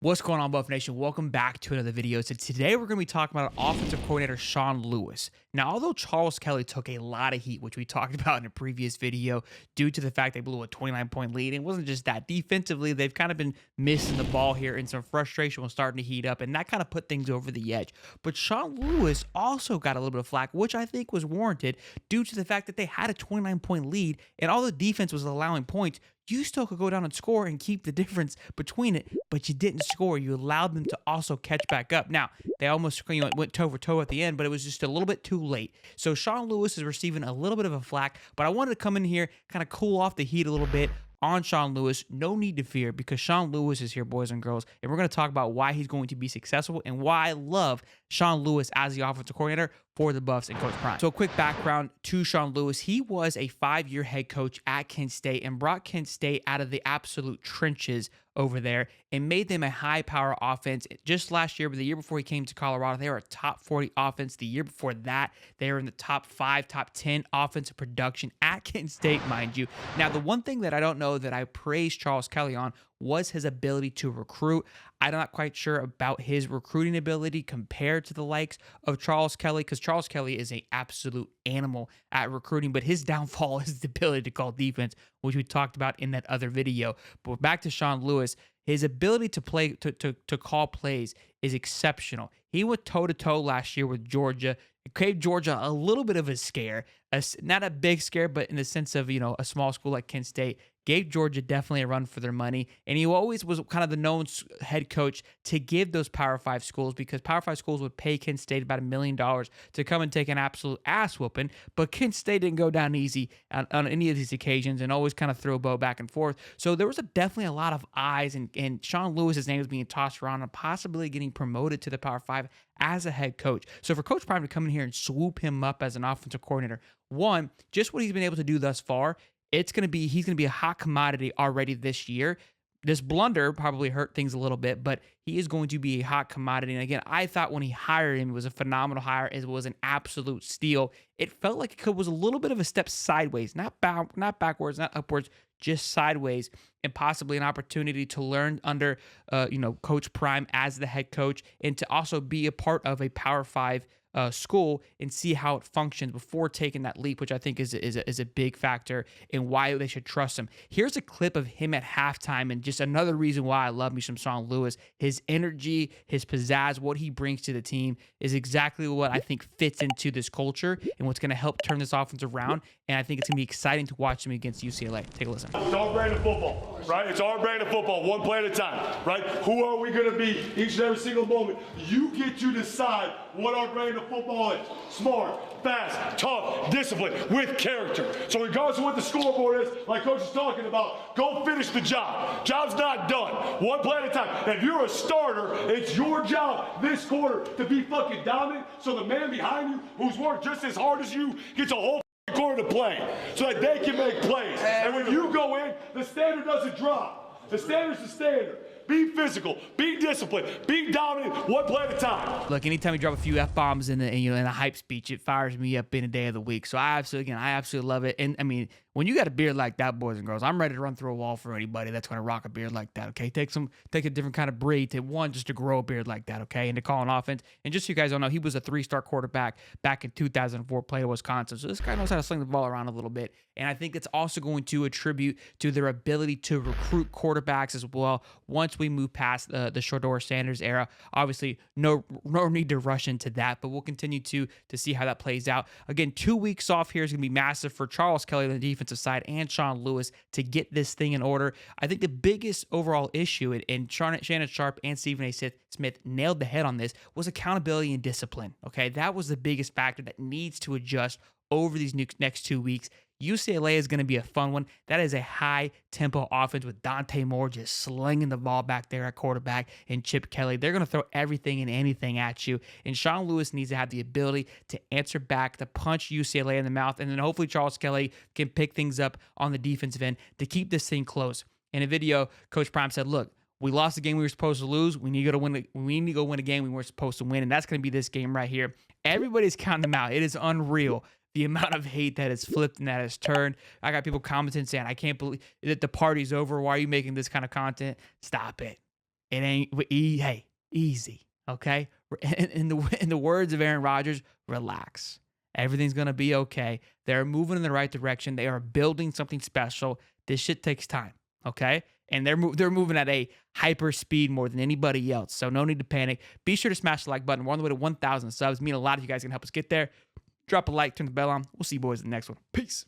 What's going on, Buff Nation? Welcome back to another video. So today we're going to be talking about offensive coordinator Sean Lewis. Now, although Charles Kelly took a lot of heat, which we talked about in a previous video, due to the fact they blew a 29-point lead, it wasn't just that. Defensively, they've kind of been missing the ball here, and some frustration was starting to heat up, and that kind of put things over the edge. But Sean Lewis also got a little bit of flack, which I think was warranted due to the fact that they had a 29-point lead, and all the defense was allowing points. You still could go down and score and keep the difference between it, but you didn't score. You allowed them to also catch back up. Now, they almost went toe for toe at the end, but it was just a little bit too late. So Sean Lewis is receiving a little bit of a flack, but I wanted to come in here, kind of cool off the heat a little bit on Sean Lewis. No need to fear, because Sean Lewis is here, boys and girls, and we're going to talk about why he's going to be successful and why I love Sean Lewis as the offensive coordinator for the Buffs and Coach Prime. So a quick background to Sean Lewis. He was a 5-year head coach at Kent State and brought Kent State out of the absolute trenches over there and made them a high-power offense. Just last year, but the year before he came to Colorado, they were a top 40 offense. The year before that, they were in the top 5, top 10 offensive production at Kent State, mind you. Now, the one thing that I don't know that I praised Charles Kelly on was his ability to recruit. I'm not quite sure about his recruiting ability compared to the likes of Charles Kelly, because Charles Kelly is an absolute animal at recruiting, but his downfall is the ability to call defense, which we talked about in that other video. But back to Sean Lewis, his ability to play to call plays is exceptional. He went toe-to-toe last year with Georgia. It gave Georgia a little bit of a scare, not a big scare, but in the sense of, a small school like Kent State. Gave Georgia definitely a run for their money, and he always was kind of the known head coach to give those Power 5 schools, because Power 5 schools would pay Kent State about $1 million to come and take an absolute ass whooping, but Kent State didn't go down easy on any of these occasions and always kind of throw a bow back and forth. So there was definitely a lot of eyes, and Sean Lewis's name was being tossed around and possibly getting promoted to the Power 5 as a head coach. So for Coach Prime to come in here and swoop him up as an offensive coordinator, one, just what he's been able to do thus far, he's going to be a hot commodity already this year. This blunder probably hurt things a little bit, but he is going to be a hot commodity. And again, I thought when he hired him, it was a phenomenal hire. It was an absolute steal. It felt like it was a little bit of a step sideways, not backwards, not upwards, just sideways, and possibly an opportunity to learn under, Coach Prime as the head coach, and to also be a part of a Power 5 school and see how it functions before taking that leap, which I think is a big factor in why they should trust him. Here's a clip of him at halftime, and just another reason why I love me some Sean Lewis. His energy, his pizzazz, what he brings to the team is exactly what I think fits into this culture and what's going to help turn this offense around. And I think it's going to be exciting to watch him against UCLA. Take a listen. It's our brand of football, right? It's our brand of football, one play at a time, right? Who are we going to be each and every single moment? You get to decide what our brand of football is. Smart, fast, tough, disciplined, with character. So regardless of what the scoreboard is, like Coach is talking about, go finish the job. Job's not done. One play at a time. And if you're a starter, it's your job this quarter to be fucking dominant, so the man behind you, who's worked just as hard as you, gets a whole quarter to play so that they can make plays. And when you go in, the standard doesn't drop. The standard's the standard. Be physical, be disciplined, be dominant, one play at a time. Look, anytime you drop a few F-bombs in a hype speech, it fires me up in a day of the week. So I absolutely love it. And I mean, when you got a beard like that, boys and girls, I'm ready to run through a wall for anybody that's going to rock a beard like that, okay? Take a different kind of breed just to grow a beard like that, okay? And to call an offense. And just so you guys don't know, he was a 3-star quarterback back in 2004, played at Wisconsin. So this guy knows how to sling the ball around a little bit. And I think it's also going to attribute to their ability to recruit quarterbacks as well once we move past the Shedeur Sanders era. Obviously, no need to rush into that, but we'll continue to see how that plays out. Again, 2 weeks off here is going to be massive for Charles Kelly on the defensive side and Sean Lewis to get this thing in order. I think the biggest overall issue, and Shannon Sharp and Stephen A. Smith nailed the head on this, was accountability and discipline. Okay, that was the biggest factor that needs to adjust over these next 2 weeks. UCLA is going to be a fun one. That is a high-tempo offense with Dante Moore just slinging the ball back there at quarterback, and Chip Kelly. They're going to throw everything and anything at you, and Sean Lewis needs to have the ability to answer back, to punch UCLA in the mouth, and then hopefully Charles Kelly can pick things up on the defensive end to keep this thing close. In a video, Coach Prime said, look, we lost the game we were supposed to lose. We need to go win a game we weren't supposed to win, and that's going to be this game right here. Everybody's counting them out. It is unreal, the amount of hate that has flipped and that has turned. I got people commenting saying, I can't believe that the party's over. Why are you making this kind of content? Stop it. It ain't, hey, easy, okay? In the words of Aaron Rodgers, relax. Everything's going to be okay. They're moving in the right direction. They are building something special. This shit takes time, okay? And they're moving at a hyper speed more than anybody else. So no need to panic. Be sure to smash the like button. We're on the way to 1,000 subs. Me and a lot of you guys can help us get there. Drop a like, turn the bell on. We'll see you boys in the next one. Peace.